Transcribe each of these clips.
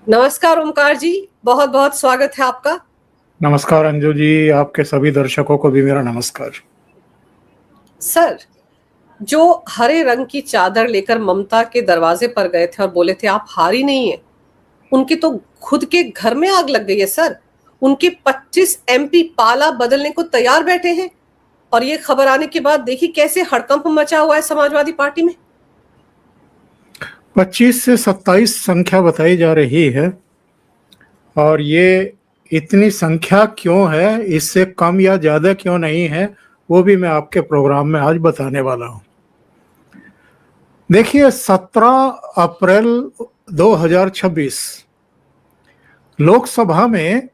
नमस्कार ओमकार जी, बहुत बहुत स्वागत है आपका। नमस्कार अंजू जी, आपके सभी दर्शकों को भी मेरा नमस्कार। सर, जो हरे रंग की चादर लेकर ममता के दरवाजे पर गए थे और बोले थे आप हारी नहीं है, उनकी तो खुद के घर में आग लग गई है सर। उनके 25 एमपी पाला बदलने को तैयार बैठे हैं और ये खबर आने के बाद देखिए कैसे हड़कंप मचा हुआ है समाजवादी पार्टी में। 25 से 27 संख्या बताई जा रही है और ये इतनी संख्या क्यों है, इससे कम या ज्यादा क्यों नहीं है, वो भी मैं आपके प्रोग्राम में आज बताने वाला हूं। देखिए, 17 अप्रैल 2026 लोकसभा में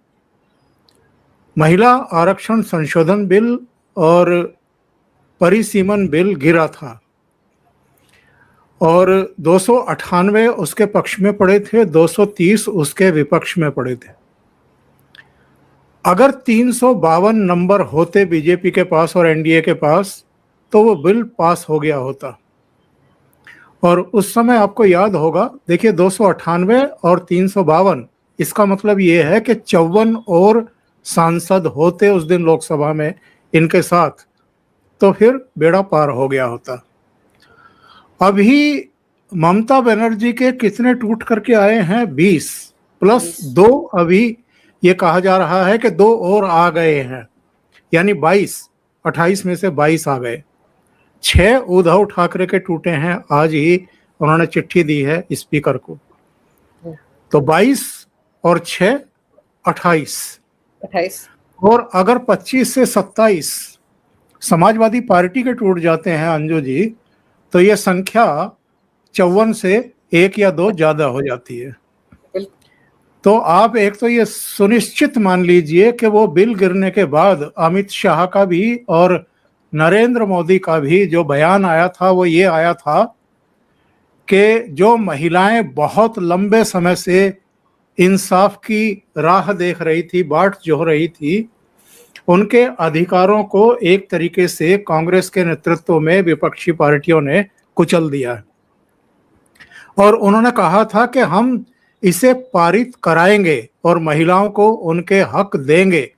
महिला आरक्षण संशोधन बिल और परिसीमन बिल गिरा था और 298 उसके पक्ष में पड़े थे, 230 उसके विपक्ष में पड़े थे। अगर 352 नंबर होते बीजेपी के पास और एनडीए के पास तो वो बिल पास हो गया होता। और उस समय आपको याद होगा, देखिए 298 और 352, इसका मतलब ये है कि 54 और सांसद होते उस दिन लोकसभा में इनके साथ, तो फिर बेड़ा पार हो गया होता। अभी ममता बनर्जी के कितने टूट करके आए हैं? 20 प्लस 2, अभी ये कहा जा रहा है कि 2 और आ गए हैं, यानी 22, 28 में से 22 आ गए। 6 उद्धव ठाकरे के टूटे हैं, आज ही उन्होंने चिट्ठी दी है स्पीकर को। तो 22 और 6 28। और अगर 25 से 27 समाजवादी पार्टी के टूट जाते हैं अंजू जी, तो ये संख्या 54 से 1 या 2 ज्यादा हो जाती है। तो आप एक तो ये सुनिश्चित मान लीजिए कि वो बिल गिरने के बाद अमित शाह का भी और नरेंद्र मोदी का भी जो बयान आया था वो ये आया था कि जो महिलाएं बहुत लंबे समय से इंसाफ की राह देख रही थी, बाट जोह रही थी, उनके अधिकारों को एक तरीके से कांग्रेस के नेतृत्व में विपक्षी पार्टियों ने कुचल दिया है। और उन्होंने कहा था कि हम इसे पारित कराएंगे और महिलाओं को उनके हक देंगे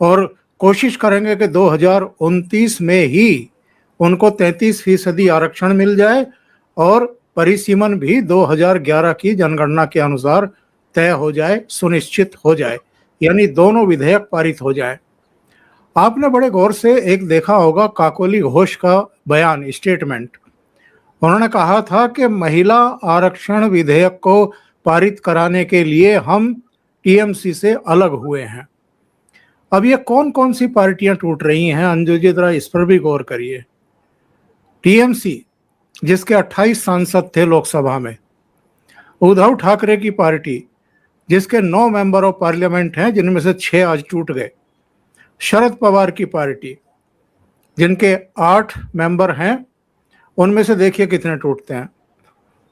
और कोशिश करेंगे कि 2029 में ही उनको 33% आरक्षण मिल जाए और परिसीमन भी 2011 की जनगणना के अनुसार तय हो जाए, सुनिश्चित हो जाए, यानी दोनों विधेयक पारित हो जाए। आपने बड़े गौर से एक देखा होगा काकोली घोष का बयान, स्टेटमेंट। उन्होंने कहा था कि महिला आरक्षण विधेयक को पारित कराने के लिए हम टीएमसी से अलग हुए हैं। अब ये कौन कौन सी पार्टियां टूट रही हैं अंजू जी, जरा इस पर भी गौर करिए। टीएमसी, जिसके 28 सांसद थे लोकसभा में, उद्धव ठाकरे की पार्टी, जिसके 9 मेंबर ऑफ पार्लियामेंट हैं, जिनमें से 6 आज टूट गए। शरद पवार की पार्टी, जिनके 8 मेंबर हैं, उनमें से देखिए कितने टूटते हैं।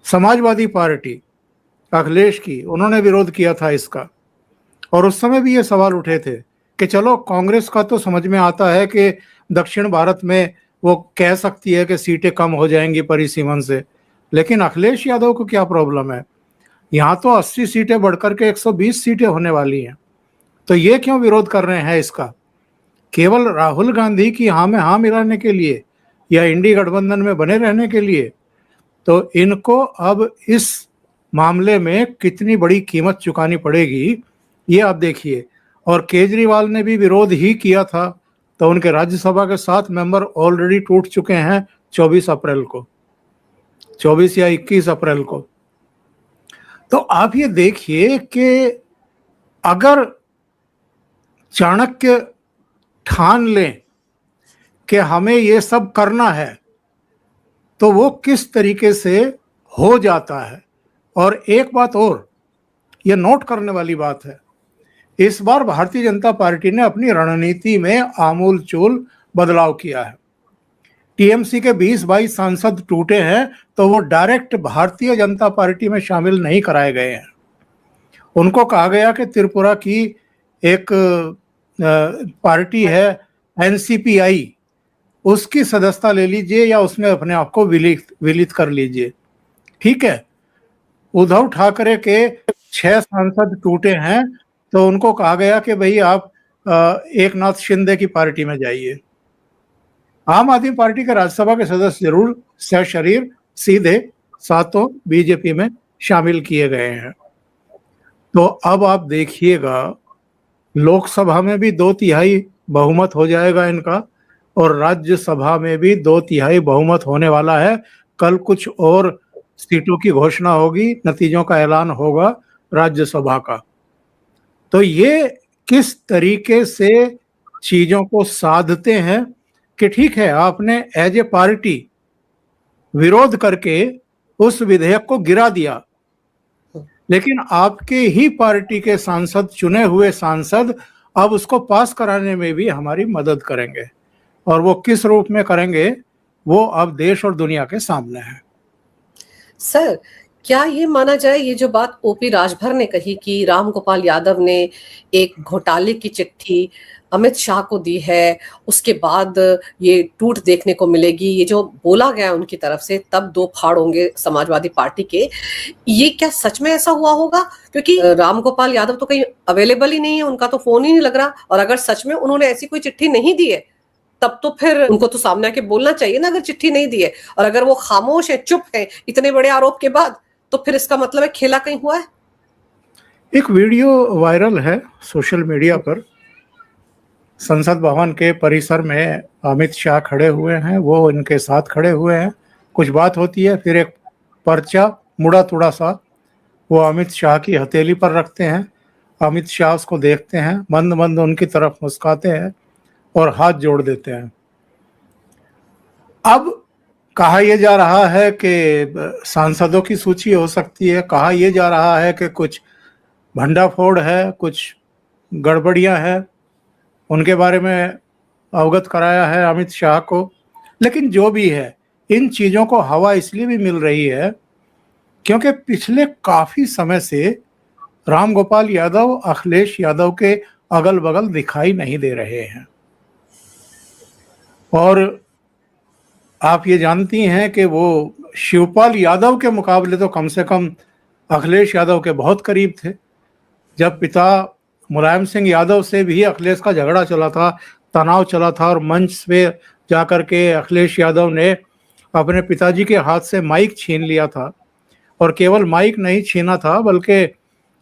समाजवादी पार्टी अखिलेश की, उन्होंने विरोध किया था इसका और उस समय भी ये सवाल उठे थे कि चलो कांग्रेस का तो समझ में आता है कि दक्षिण भारत में वो कह सकती है कि सीटें कम हो जाएंगी परिसीमन से, लेकिन अखिलेश यादव को क्या प्रॉब्लम है? यहाँ तो 80 सीटें बढ़कर के 120 सीटें होने वाली हैं, तो ये क्यों विरोध कर रहे हैं इसका? केवल राहुल गांधी की हाँ में हाँ मिलाने के लिए या इंडी गठबंधन में बने रहने के लिए? तो इनको अब इस मामले में कितनी बड़ी कीमत चुकानी पड़ेगी ये आप देखिए। और केजरीवाल ने भी विरोध ही किया था, तो उनके राज्यसभा के 7 मेंबर ऑलरेडी टूट चुके हैं 24 अप्रैल को, 24 या 21 अप्रैल को। तो आप ये देखिए कि अगर चाणक्य ठान लें कि हमें ये सब करना है, तो वो किस तरीके से हो जाता है। और एक बात और ये नोट करने वाली बात है, इस बार भारतीय जनता पार्टी ने अपनी रणनीति में आमूलचूल बदलाव किया है। टीएमसी के 20-22 सांसद टूटे हैं, तो वो डायरेक्ट भारतीय जनता पार्टी में शामिल नहीं कराए गए हैं। उनको कहा गया कि त्रिपुरा की एक पार्टी है एनसीपीआई, उसकी सदस्यता ले लीजिए या उसमें अपने आप को विलित कर लीजिए। ठीक है, उद्धव ठाकरे के 6 सांसद टूटे हैं, तो उनको कहा गया कि भाई आप एक नाथ शिंदे की पार्टी में जाइए। आम आदमी पार्टी के राज्यसभा के सदस्य जरूर सशरीर सीधे सातों बीजेपी में शामिल किए गए हैं। तो अब आप देखिएगा, लोकसभा में भी 2/3 बहुमत हो जाएगा इनका, और राज्यसभा में भी 2/3 बहुमत होने वाला है। कल कुछ और सीटों की घोषणा होगी, नतीजों का ऐलान होगा राज्यसभा का। तो ये किस तरीके से चीजों को साधते हैं कि ठीक है, आपने एज ए पार्टी विरोध करके उस विधेयक को गिरा दिया, लेकिन आपके ही पार्टी के सांसद, चुने हुए सांसद, अब उसको पास कराने में भी हमारी मदद करेंगे, और वो किस रूप में करेंगे वो अब देश और दुनिया के सामने है। सर, क्या ये माना जाए, ये जो बात ओपी राजभर ने कही कि रामगोपाल यादव ने एक घोटाले की चिट्ठी अमित शाह को दी है, उसके बाद ये टूट देखने को मिलेगी, ये जो बोला गया उनकी तरफ से, तब 2 फाड़ होंगे समाजवादी पार्टी के, ये क्या सच में ऐसा हुआ होगा? क्योंकि रामगोपाल यादव तो कहीं अवेलेबल ही नहीं है, उनका तो फोन ही नहीं लग रहा, और अगर सच में उन्होंने ऐसी कोई चिट्ठी नहीं दी है, तब तो फिर उनको तो सामने आके बोलना चाहिए ना, अगर चिट्ठी नहीं दी है। और अगर वो खामोश है, चुप है इतने बड़े आरोप के बाद, तो फिर इसका मतलब है खेला कहीं हुआ है। एक वीडियो वायरल है सोशल मीडिया पर, संसद भवन के परिसर में अमित शाह खड़े हुए हैं, वो इनके साथ खड़े हुए हैं, कुछ बात होती है, फिर एक पर्चा मुड़ा तुड़ा सा वो अमित शाह की हथेली पर रखते हैं। अमित शाह उसको देखते हैं, मंद मंद उनकी तरफ मुस्कुराते हैं और हाथ जोड़ देते हैं। अब कहा यह जा रहा है कि सांसदों की सूची हो सकती है, कहा यह जा रहा है कि कुछ भंडाफोड़ है, कुछ गड़बड़ियां हैं, उनके बारे में अवगत कराया है अमित शाह को। लेकिन जो भी है, इन चीज़ों को हवा इसलिए भी मिल रही है क्योंकि पिछले काफ़ी समय से रामगोपाल यादव अखिलेश यादव के अगल बगल दिखाई नहीं दे रहे हैं। और आप ये जानती हैं कि वो शिवपाल यादव के मुकाबले तो कम से कम अखिलेश यादव के बहुत करीब थे। जब पिता मुलायम सिंह यादव से भी अखिलेश का झगड़ा चला था, तनाव चला था, और मंच पे जाकर के अखिलेश यादव ने अपने पिताजी के हाथ से माइक छीन लिया था, और केवल माइक नहीं छीना था बल्कि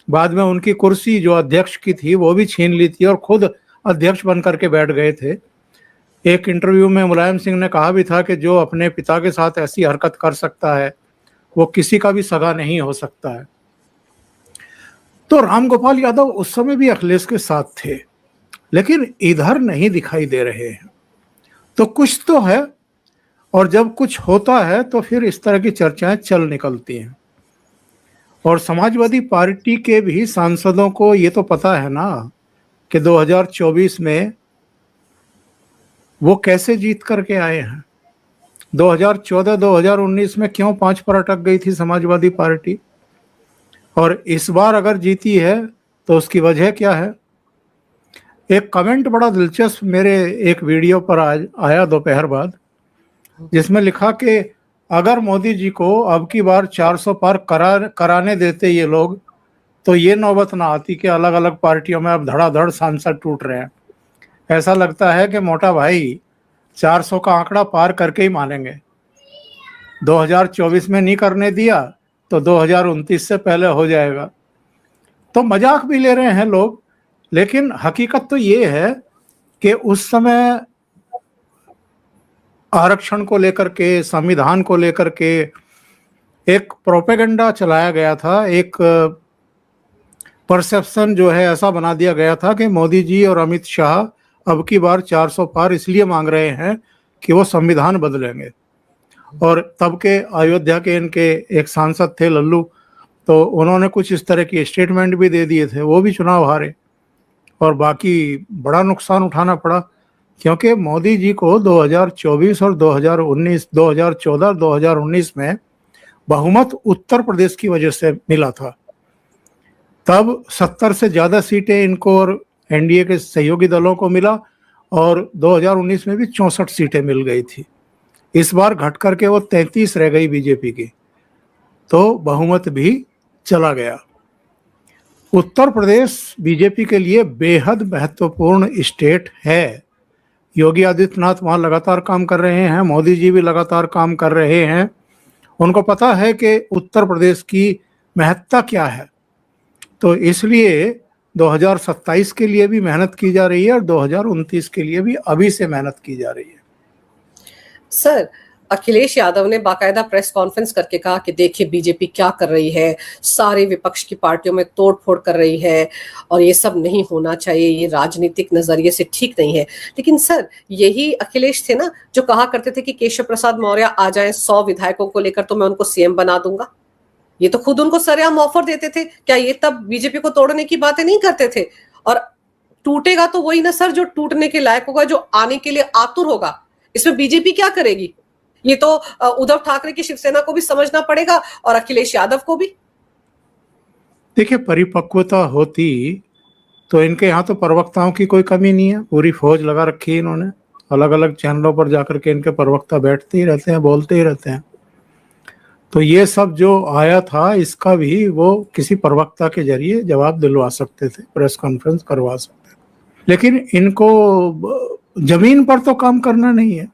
बाद में उनकी कुर्सी जो अध्यक्ष की थी वो भी छीन ली थी और खुद अध्यक्ष बन करके बैठ गए थे। एक इंटरव्यू में मुलायम सिंह ने कहा भी था कि जो अपने पिता के साथ ऐसी हरकत कर सकता है वो किसी का भी सगा नहीं हो सकता है। तो रामगोपाल यादव उस समय भी अखिलेश के साथ थे, लेकिन इधर नहीं दिखाई दे रहे हैं। तो कुछ तो है, और जब कुछ होता है तो फिर इस तरह की चर्चाएं चल निकलती हैं। और समाजवादी पार्टी के भी सांसदों को ये तो पता है ना कि 2024 में वो कैसे जीत करके आए हैं। 2014-2019 में क्यों 5 पर अटक गई थी समाजवादी पार्टी, और इस बार अगर जीती है तो उसकी वजह क्या है। एक कमेंट बड़ा दिलचस्प मेरे एक वीडियो पर आज आया दोपहर बाद, जिसमें लिखा कि अगर मोदी जी को अब की बार 400 पार कराने देते ये लोग, तो ये नौबत ना आती कि अलग अलग पार्टियों में अब धड़ाधड़ सांसद टूट रहे हैं। ऐसा लगता है कि मोटा भाई 400 का आंकड़ा पार करके ही मानेंगे। 2024 में नहीं करने दिया तो 2029 से पहले हो जाएगा। तो मजाक भी ले रहे हैं लोग, लेकिन हकीकत तो ये है कि उस समय आरक्षण को लेकर के, संविधान को लेकर के एक प्रोपेगेंडा चलाया गया था, एक परसेप्शन जो है ऐसा बना दिया गया था कि मोदी जी और अमित शाह अब की बार 400 पार इसलिए मांग रहे हैं कि वो संविधान बदलेंगे। और तब के अयोध्या के इनके एक सांसद थे लल्लू, तो उन्होंने कुछ इस तरह की स्टेटमेंट भी दे दिए थे, वो भी चुनाव हारे और बाकी बड़ा नुकसान उठाना पड़ा, क्योंकि मोदी जी को 2024 और 2019, 2014, 2019 में बहुमत उत्तर प्रदेश की वजह से मिला था। तब 70 से ज़्यादा सीटें इनको और एनडीए के सहयोगी दलों को मिला, और 2019 में भी 64 सीटें मिल गई थी। इस बार घट करके वो 33 रह गई बीजेपी की, तो बहुमत भी चला गया। उत्तर प्रदेश बीजेपी के लिए बेहद महत्वपूर्ण स्टेट है। योगी आदित्यनाथ वहाँ लगातार काम कर रहे हैं, मोदी जी भी लगातार काम कर रहे हैं। उनको पता है कि उत्तर प्रदेश की महत्ता क्या है, तो इसलिए 2027 के लिए भी मेहनत की जा रही है और 2029 के लिए भी अभी से मेहनत की जा रही है। सर, अखिलेश यादव ने बाकायदा प्रेस कॉन्फ्रेंस करके कहा कि देखिए बीजेपी क्या कर रही है, सारे विपक्ष की पार्टियों में तोड़फोड़ कर रही है और ये सब नहीं होना चाहिए, ये राजनीतिक नजरिए से ठीक नहीं है। लेकिन सर, यही अखिलेश थे ना जो कहा करते थे कि केशव प्रसाद मौर्य आ जाएं 100 विधायकों को लेकर तो मैं उनको सीएम बना दूंगा। ये तो खुद उनको सरेआम ऑफर देते थे। क्या ये तब बीजेपी को तोड़ने की बातें नहीं करते थे? और टूटेगा तो वही ना सर जो टूटने के लायक होगा, जो आने के लिए आतुर होगा। इसमें बीजेपी क्या करेगी? ये तो उद्धव ठाकरे की शिवसेना को भी समझना पड़ेगा और अखिलेश यादव को भी। देखिए, परिपक्वता होती तो इनके यहाँ तो प्रवक्ताओं की कोई कमी नहीं है, पूरी फौज लगा रखी है इन्होंने। अलग अलग चैनलों पर जाकर के इनके प्रवक्ता बैठते ही रहते हैं, बोलते ही रहते हैं। तो ये सब जो आया था इसका भी वो किसी प्रवक्ता के जरिए जवाब दिलवा सकते थे, प्रेस कॉन्फ्रेंस करवा सकते थे। लेकिन इनको जमीन पर तो काम करना नहीं है,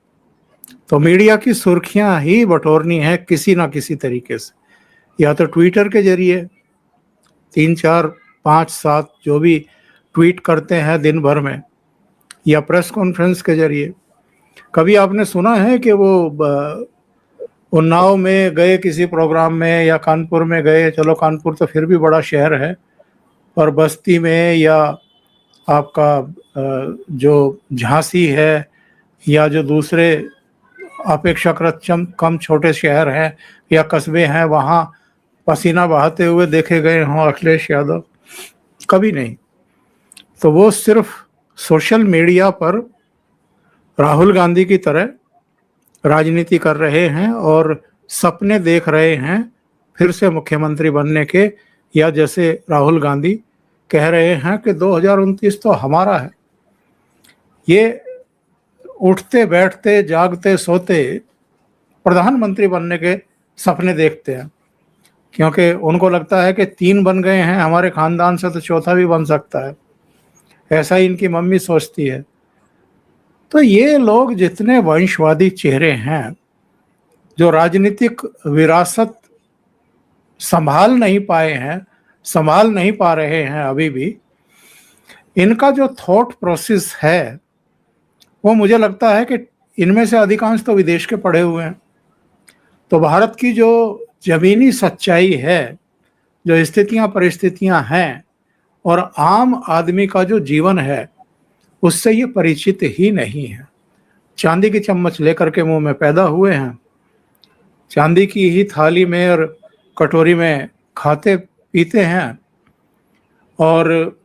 तो मीडिया की सुर्खियां ही बटोरनी है किसी ना किसी तरीके से, या तो ट्विटर के जरिए 3, 4, 5, 7 जो भी ट्वीट करते हैं दिन भर में, या प्रेस कॉन्फ्रेंस के जरिए। कभी आपने सुना है कि वो उन्नाव में गए किसी प्रोग्राम में, या कानपुर में गए? चलो कानपुर तो फिर भी बड़ा शहर है, और बस्ती में या आपका जो झांसी है या जो दूसरे अपेक्षाकृत कम छोटे शहर हैं या कस्बे हैं, वहाँ पसीना बहाते हुए देखे गए हों अखिलेश यादव? कभी नहीं। तो वो सिर्फ सोशल मीडिया पर राहुल गांधी की तरह राजनीति कर रहे हैं और सपने देख रहे हैं फिर से मुख्यमंत्री बनने के, या जैसे राहुल गांधी कह रहे हैं कि 2029 तो हमारा है। ये उठते बैठते जागते सोते प्रधानमंत्री बनने के सपने देखते हैं, क्योंकि उनको लगता है कि 3 बन गए हैं हमारे खानदान से तो चौथा भी बन सकता है। ऐसा ही इनकी मम्मी सोचती है। तो ये लोग जितने वंशवादी चेहरे हैं जो राजनीतिक विरासत संभाल नहीं पाए हैं, संभाल नहीं पा रहे हैं अभी भी, इनका जो थॉट प्रोसेस है वो मुझे लगता है कि इनमें से अधिकांश तो विदेश के पढ़े हुए हैं। तो भारत की जो जमीनी सच्चाई है, जो स्थितियां परिस्थितियां हैं और आम आदमी का जो जीवन है, उससे ये परिचित ही नहीं है। चांदी की चम्मच लेकर के मुंह में पैदा हुए हैं, चांदी की ही थाली में और कटोरी में खाते पीते हैं, और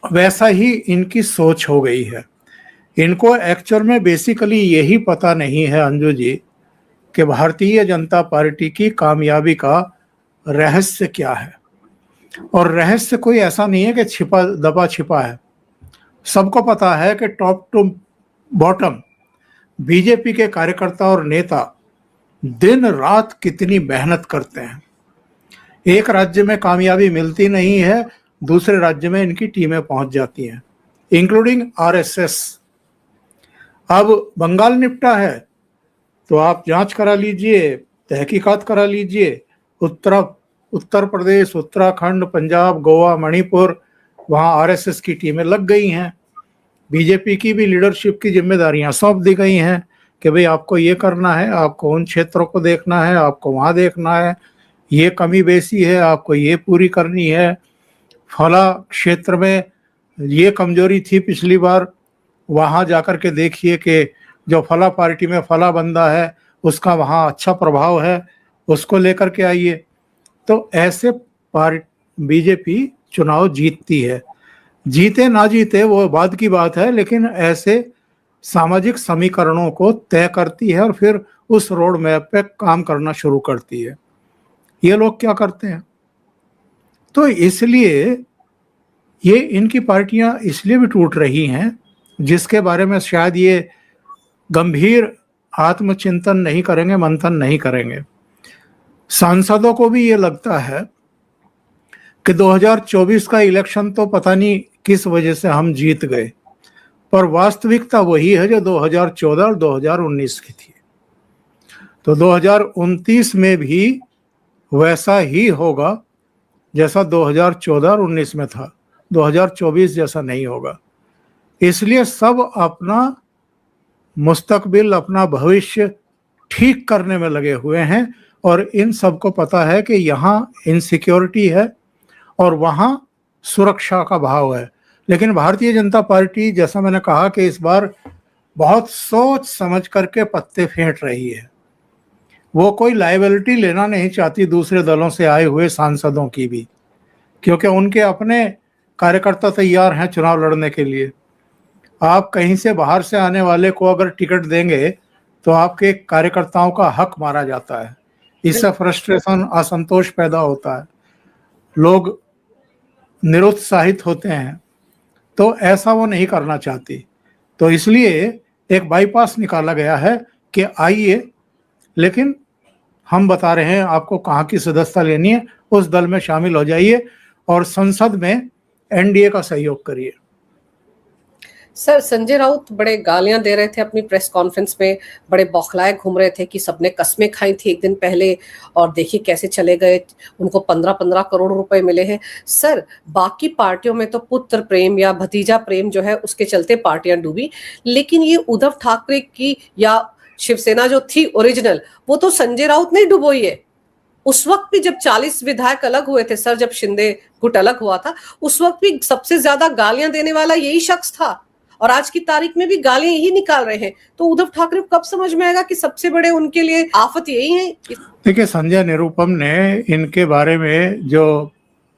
वैसा ही इनकी सोच हो गई है। इनको एक्चुअल में बेसिकली यही पता नहीं है अंजू जी कि भारतीय जनता पार्टी की कामयाबी का रहस्य क्या है। और रहस्य कोई ऐसा नहीं है कि छिपा दबा छिपा है। सबको पता है कि टॉप टू बॉटम बीजेपी के कार्यकर्ता और नेता दिन रात कितनी मेहनत करते हैं। एक राज्य में कामयाबी मिलती नहीं है, दूसरे राज्य में इनकी टीमें पहुंच जाती हैं, इंक्लूडिंग आरएसएस। अब बंगाल निपटा है तो आप जांच करा लीजिए, तहकीकात करा लीजिए। उत्तर प्रदेश, उत्तराखंड, पंजाब, गोवा, मणिपुर, वहाँ आरएसएस की टीमें लग गई हैं। बीजेपी की भी लीडरशिप की जिम्मेदारियां सौंप दी गई हैं कि भाई आपको ये करना है, आपको उन क्षेत्रों को देखना है, आपको वहाँ देखना है, ये कमी बेसी है आपको ये पूरी करनी है, फला क्षेत्र में ये कमजोरी थी पिछली बार, वहाँ जाकर के देखिए कि जो फला पार्टी में फला बंदा है उसका वहाँ अच्छा प्रभाव है, उसको लेकर के आइए। तो ऐसे बीजेपी चुनाव जीतती है। जीते ना जीते वो बाद की बात है, लेकिन ऐसे सामाजिक समीकरणों को तय करती है और फिर उस रोड मैप पे काम करना शुरू करती है। ये लोग क्या करते हैं, तो इसलिए ये इनकी पार्टियां इसलिए भी टूट रही हैं, जिसके बारे में शायद ये गंभीर आत्मचिंतन नहीं करेंगे, मंथन नहीं करेंगे। सांसदों को भी ये लगता है कि 2024 का इलेक्शन तो पता नहीं किस वजह से हम जीत गए, पर वास्तविकता वही है जो 2014 और 2019 की थी। तो 2029 में भी वैसा ही होगा जैसा 2014 और 19 में था, 2024 जैसा नहीं होगा। इसलिए सब अपना मुस्तकबिल, अपना भविष्य ठीक करने में लगे हुए हैं, और इन सबको पता है कि यहाँ इनसिक्योरिटी है और वहाँ सुरक्षा का भाव है। लेकिन भारतीय जनता पार्टी, जैसा मैंने कहा, कि इस बार बहुत सोच समझ करके पत्ते फेंट रही है। वो कोई लायबिलिटी लेना नहीं चाहती दूसरे दलों से आए हुए सांसदों की भी, क्योंकि उनके अपने कार्यकर्ता तैयार हैं चुनाव लड़ने के लिए। आप कहीं से बाहर से आने वाले को अगर टिकट देंगे तो आपके कार्यकर्ताओं का हक मारा जाता है, इससे फ्रस्ट्रेशन, असंतोष पैदा होता है, लोग निरुत्साहित होते हैं। तो ऐसा वो नहीं करना चाहती, तो इसलिए एक बाईपास निकाला गया है कि आइए, लेकिन हम बता रहे हैं आपको कहाँ की सदस्यता लेनी है, उस दल में शामिल हो जाइए और संसद में एनडीए का सहयोग करिए। सर, संजय राउत बड़े गालियां दे रहे थे अपनी प्रेस कॉन्फ्रेंस में, बड़े बौखलाए घूम रहे थे कि सबने कस्में खाई थी एक दिन पहले और देखिए कैसे चले गए, उनको 15-15 करोड़ रुपए मिले हैं। सर, बाकी पार्टियों में तो पुत्र प्रेम या भतीजा प्रेम जो है उसके चलते पार्टियां डूबी, लेकिन ये उद्धव ठाकरे की या शिवसेना जो थी ओरिजिनल, वो तो संजय राउत ने डुबोई है। उस वक्त भी जब 40 विधायक अलग हुए थे सर, जब शिंदे गुट अलग हुआ था, उस वक्त भी सबसे ज्यादा गालियां देने वाला यही शख्स था, और आज की तारीख में भी गालियां यही निकाल रहे हैं। तो उद्धव ठाकरे को कब समझ में आएगा कि सबसे बड़े उनके लिए आफत यही है? देखिए, संजय निरुपम ने इनके बारे में जो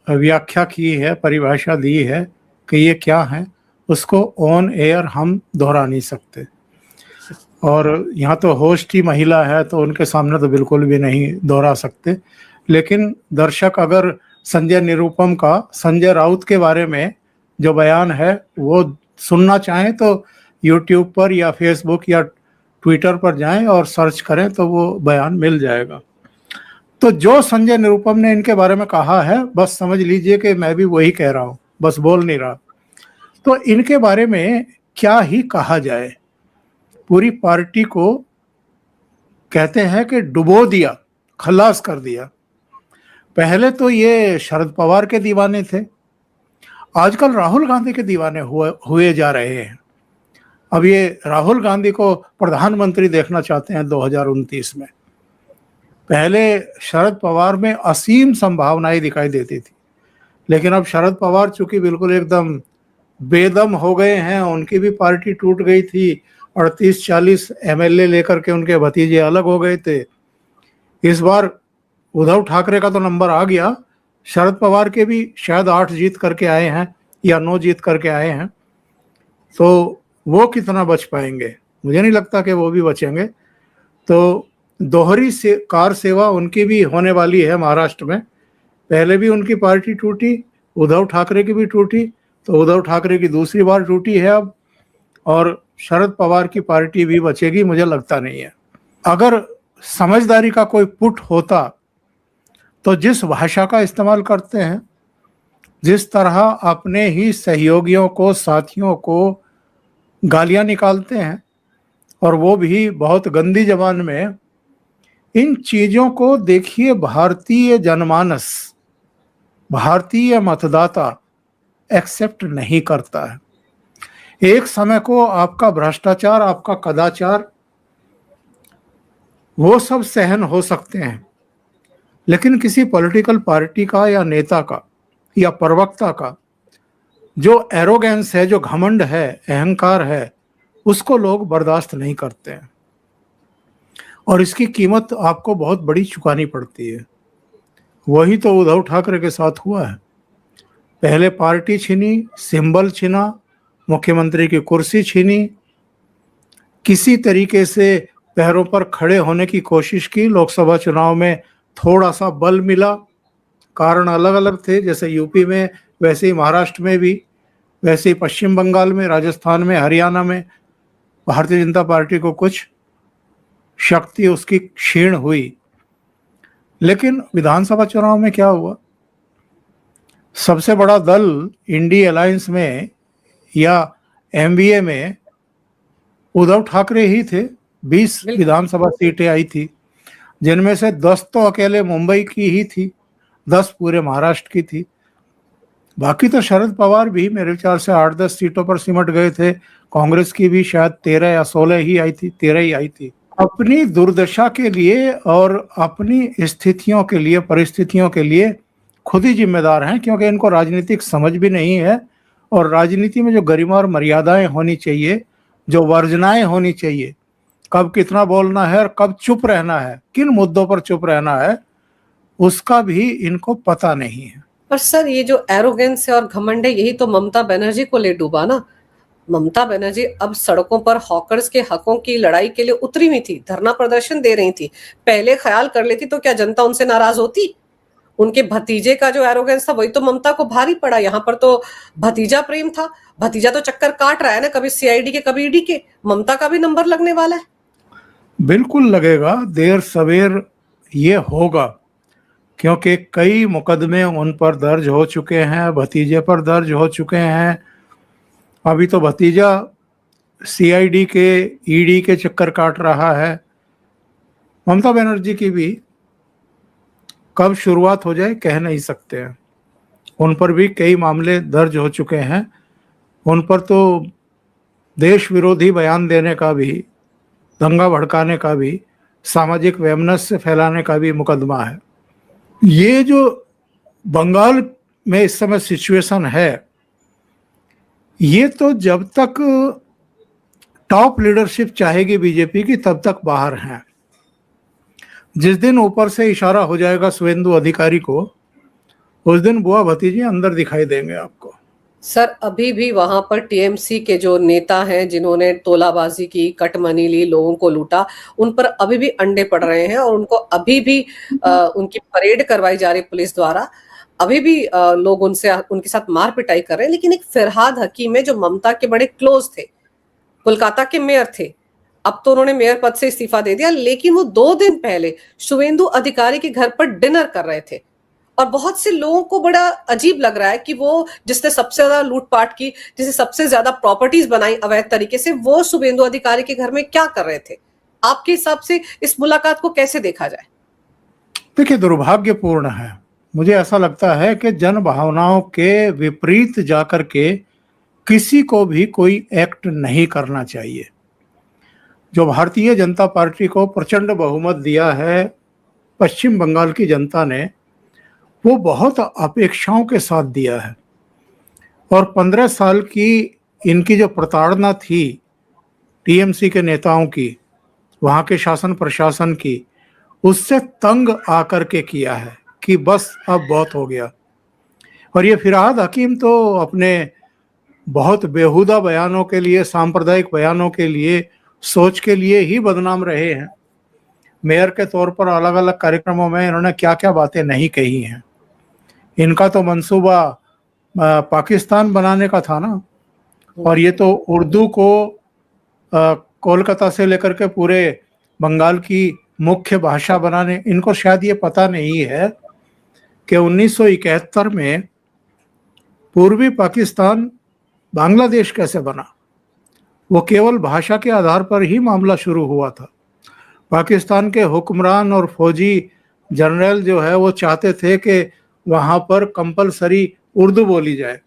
व्याख्या की है, परिभाषा दी है कि ये क्या है, उसको ऑन एयर हम दोहरा नहीं सकते। और यहाँ तो होस्ट ही महिला है, तो उनके सामने तो बिल्कुल भी नहीं दोहरा सकते। लेकिन दर्शक अगर संजय निरुपम का संजय राउत के बारे में जो बयान है वो सुनना चाहें तो यूट्यूब पर या फेसबुक या ट्विटर पर जाएं और सर्च करें तो वो बयान मिल जाएगा। तो जो संजय निरुपम ने इनके बारे में कहा है, बस समझ लीजिए कि मैं भी वही कह रहा हूँ, बस बोल नहीं रहा। तो इनके बारे में क्या ही कहा जाए, पूरी पार्टी को कहते हैं कि डुबो दिया, खलास कर दिया। पहले तो ये शरद पवार के दीवाने थे, आजकल राहुल गांधी के दीवाने हुए जा रहे हैं। अब ये राहुल गांधी को प्रधानमंत्री देखना चाहते हैं 2029 में। पहले शरद पवार में असीम संभावनाएं दिखाई देती थी, लेकिन अब शरद पवार चूंकि बिल्कुल एकदम बेदम हो गए हैं, उनकी भी पार्टी टूट गई थी, 38-40 एमएलए लेकर के उनके भतीजे अलग हो गए थे। इस बार उद्धव ठाकरे का तो नंबर आ गया, शरद पवार के भी शायद 8 जीत करके आए हैं या 9 जीत करके आए हैं, तो वो कितना बच पाएंगे, मुझे नहीं लगता कि वो भी बचेंगे। तो दोहरी से कार सेवा उनकी भी होने वाली है महाराष्ट्र में। पहले भी उनकी पार्टी टूटी, उद्धव ठाकरे की भी टूटी, तो उद्धव ठाकरे की दूसरी बार टूटी है अब, और शरद पवार की पार्टी भी बचेगी मुझे लगता नहीं है। अगर समझदारी का कोई पुट होता तो जिस भाषा का इस्तेमाल करते हैं, जिस तरह अपने ही सहयोगियों को, साथियों को गालियां निकालते हैं, और वो भी बहुत गंदी जबान में, इन चीजों को देखिए भारतीय जनमानस, भारतीय मतदाता एक्सेप्ट नहीं करता है। एक समय को आपका भ्रष्टाचार, आपका कदाचार, वो सब सहन हो सकते हैं, लेकिन किसी पॉलिटिकल पार्टी का या नेता का या प्रवक्ता का जो एरोगेंस है, जो घमंड है, अहंकार है, उसको लोग बर्दाश्त नहीं करते हैं, और इसकी कीमत आपको बहुत बड़ी चुकानी पड़ती है। वही तो उद्धव ठाकरे के साथ हुआ है। पहले पार्टी छीनी, सिंबल छीना, मुख्यमंत्री की कुर्सी छीनी, किसी तरीके से पैरों पर खड़े होने की कोशिश की। लोकसभा चुनाव में थोड़ा सा बल मिला, कारण अलग अलग थे, जैसे यूपी में वैसे ही महाराष्ट्र में भी, वैसे ही पश्चिम बंगाल में, राजस्थान में, हरियाणा में भारतीय जनता पार्टी को कुछ शक्ति उसकी क्षीण हुई। लेकिन विधानसभा चुनाव में क्या हुआ, सबसे बड़ा दल इंडी अलायंस में या एमवीए में उद्धव ठाकरे ही थे। 20 बिल्कुल। विधानसभा सीटें आई थी, जिनमें से 10 तो अकेले मुंबई की ही थी, 10 पूरे महाराष्ट्र की थी। बाकी तो शरद पवार भी मेरे विचार से 8-10 सीटों पर सिमट गए थे। कांग्रेस की भी शायद 13 या 16 ही आई थी, 13 ही आई थी। अपनी दुर्दशा के लिए और अपनी स्थितियों के लिए, परिस्थितियों के लिए खुद ही जिम्मेदार हैं, क्योंकि इनको राजनीतिक समझ भी नहीं है। और राजनीति में जो गरिमा और मर्यादाएं होनी चाहिए, जो वर्जनाएं होनी चाहिए, कब कितना बोलना है और कब चुप रहना है, किन मुद्दों पर चुप रहना है, उसका भी इनको पता नहीं है। पर सर, ये जो एरोगेंस है और घमंड है, यही तो ममता बनर्जी को ले डूबा ना। ममता बनर्जी अब सड़कों पर हॉकर्स के हकों की लड़ाई के लिए उतरी हुई थी, धरना प्रदर्शन दे रही थी। पहले ख्याल कर लेती तो क्या जनता उनसे नाराज होती? उनके भतीजे का जो एरोगेंस था वही तो ममता को भारी पड़ा। यहाँ पर तो भतीजा प्रेम था। भतीजा तो चक्कर काट रहा है ना, कभी सीआईडी के कभी ईडी के। ममता का भी नंबर लगने वाला है। बिल्कुल लगेगा, देर सवेर ये होगा, क्योंकि कई मुकदमे उन पर दर्ज हो चुके हैं, भतीजे पर दर्ज हो चुके हैं। अभी तो भतीजा सीआईडी के, ईडी के चक्कर काट रहा है। ममता बनर्जी की भी कब शुरुआत हो जाए कह नहीं सकते हैं। उन पर भी कई मामले दर्ज हो चुके हैं। उन पर तो देश विरोधी बयान देने का भी, दंगा भड़काने का भी, सामाजिक वैमनस्य फैलाने का भी मुकदमा है। ये जो बंगाल में इस समय सिचुएशन है, ये तो जब तक टॉप लीडरशिप चाहेगी बीजेपी की तब तक बाहर हैं। जिस दिन ऊपर से इशारा हो जाएगा शुवेंदु अधिकारी को, उस दिन बुआ भतीजी अंदर दिखाई देंगे आपको। सर, अभी भी वहां पर टीएमसी के जो नेता हैं जिन्होंने तोलाबाजी की, कटमनी ली, लोगों को लूटा, उन पर अभी भी अंडे पड़ रहे हैं और उनको अभी भी उनकी परेड करवाई जा रही पुलिस द्वारा। अभी भी लोग उनके साथ मार पिटाई कर रहे हैं। लेकिन एक फरहाद हकीम है जो ममता के बड़े क्लोज थे, कोलकाता के मेयर थे। अब तो उन्होंने मेयर पद से इस्तीफा दे दिया, लेकिन वो 2 दिन पहले शुवेंदु अधिकारी के घर पर डिनर कर रहे थे। और बहुत से लोगों को बड़ा अजीब लग रहा है कि वो जिसने सबसे ज्यादा लूटपाट की, जिसे सबसे ज्यादा प्रॉपर्टीज बनाई अवैध तरीके से, वो शुवेंदु अधिकारी के घर में क्या कर रहे थे? आपके हिसाब से इस मुलाकात को कैसे देखा जाए? देखिए, दुर्भाग्यपूर्ण है। मुझे ऐसा लगता है कि जन भावनाओं के विपरीत जाकर के किसी को भी कोई एक्ट नहीं करना चाहिए। जो भारतीय जनता पार्टी को प्रचंड बहुमत दिया है पश्चिम बंगाल की जनता ने, वो बहुत अपेक्षाओं के साथ दिया है। और 15 साल की इनकी जो प्रताड़ना थी टीएमसी के नेताओं की, वहाँ के शासन प्रशासन की, उससे तंग आकर के किया है कि बस अब बहुत हो गया। और ये फरहाद हकीम तो अपने बहुत बेहुदा बयानों के लिए, सांप्रदायिक बयानों के लिए, सोच के लिए ही बदनाम रहे हैं। मेयर के तौर पर अलग अलग कार्यक्रमों में इन्होंने क्या क्या बातें नहीं कही हैं। इनका तो मंसूबा पाकिस्तान बनाने का था ना, और ये तो उर्दू को कोलकाता से लेकर के पूरे बंगाल की मुख्य भाषा बनाने। इनको शायद ये पता नहीं है कि 1971 में पूर्वी पाकिस्तान बांग्लादेश कैसे बना। वो केवल भाषा के आधार पर ही मामला शुरू हुआ था। पाकिस्तान के हुक्मरान और फौजी जनरल जो है वो चाहते थे कि वहाँ पर कंपलसरी उर्दू बोली जाए,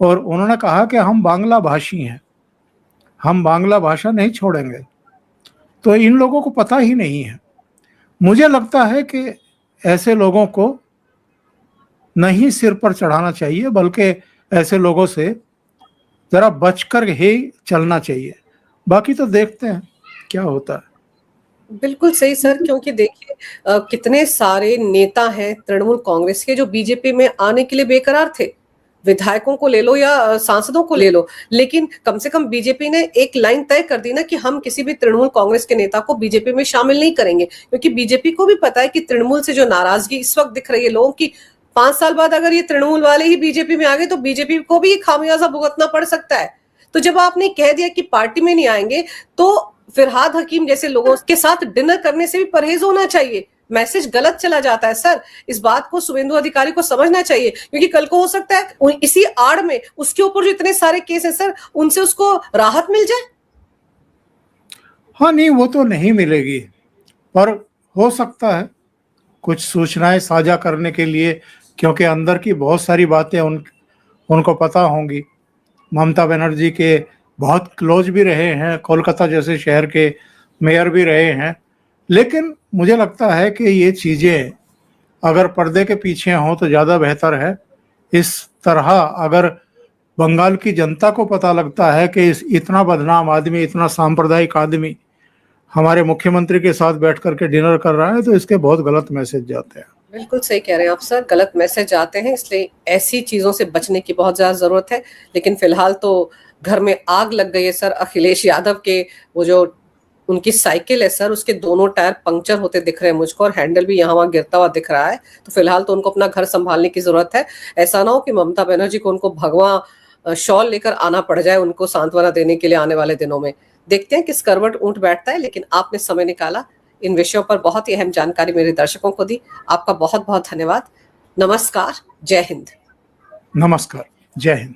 और उन्होंने कहा कि हम बांग्ला भाषी हैं, हम बांग्ला भाषा नहीं छोड़ेंगे। तो इन लोगों को पता ही नहीं है। मुझे लगता है कि ऐसे लोगों को नहीं सिर पर चढ़ाना चाहिए, बल्कि ऐसे लोगों से जरा बचकर ही चलना चाहिए। बाकी तो देखते हैं क्या होता है। बिल्कुल सही सर, क्योंकि देखिए कितने सारे नेता हैं तृणमूल कांग्रेस के जो बीजेपी में आने के लिए बेकरार थे। विधायकों को ले लो या सांसदों को ले लो, लेकिन कम से कम बीजेपी ने एक लाइन तय कर दी ना कि हम किसी भी तृणमूल कांग्रेस के नेता को बीजेपी में शामिल नहीं करेंगे। क्योंकि बीजेपी को भी पता है कि तृणमूल से जो नाराजगी इस वक्त दिख रही है लोगों की, 5 साल बाद अगर ये तृणमूल वाले ही बीजेपी में आ गए तो बीजेपी को भी खामियाजा भुगतना पड़ सकता है। तो जब आपने कह दिया कि पार्टी में नहीं आएंगे, तो फरहाद हकीम जैसे लोगों के साथ डिनर करने से भी परहेज होना चाहिए। मैसेज गलत चला जाता है सर। इस बात को शुभेंदु अधिकारी को समझना चाहिए, क्योंकि कल को हो सकता है इसी आड़ में उसके ऊपर जो इतने सारे केस है सर, उनसे उसको राहत मिल जाए। हाँ नहीं, वो तो नहीं मिलेगी, पर हो सकता है कुछ सूचनाएं साझा करने के लिए, क्योंकि अंदर की बहुत सारी बातें उनको पता होंगी। ममता बनर्जी के बहुत क्लोज भी रहे हैं, कोलकाता जैसे शहर के मेयर भी रहे हैं। लेकिन मुझे लगता है कि ये चीज़ें अगर पर्दे के पीछे हों तो ज़्यादा बेहतर है। इस तरह अगर बंगाल की जनता को पता लगता है कि इतना बदनाम आदमी, इतना सांप्रदायिक आदमी हमारे मुख्यमंत्री के साथ बैठ करके डिनर कर रहा है, तो इसके बहुत गलत मैसेज जाते हैं। बिल्कुल सही कह रहे हैं आप सर, गलत मैसेज आते हैं, इसलिए ऐसी चीजों से बचने की बहुत ज्यादा जरूरत है। लेकिन फिलहाल तो घर में आग लग गई है सर। अखिलेश यादव के वो जो उनकी साइकिल है सर, उसके दोनों टायर पंक्चर होते दिख रहे हैं मुझको, और हैंडल भी यहाँ वहाँ गिरता हुआ दिख रहा है। तो फिलहाल तो उनको अपना घर संभालने की जरूरत है। ऐसा ना हो कि ममता बनर्जी को उनको भगवा शॉल लेकर आना पड़ जाए उनको सांत्वना देने के लिए आने वाले दिनों में। देखते हैं किस करवट ऊंट बैठता है। लेकिन आपने समय निकाला, इन विषयों पर बहुत ही अहम जानकारी मेरे दर्शकों को दी। आपका बहुत बहुत धन्यवाद। नमस्कार, जय हिंद। नमस्कार, जय हिंद।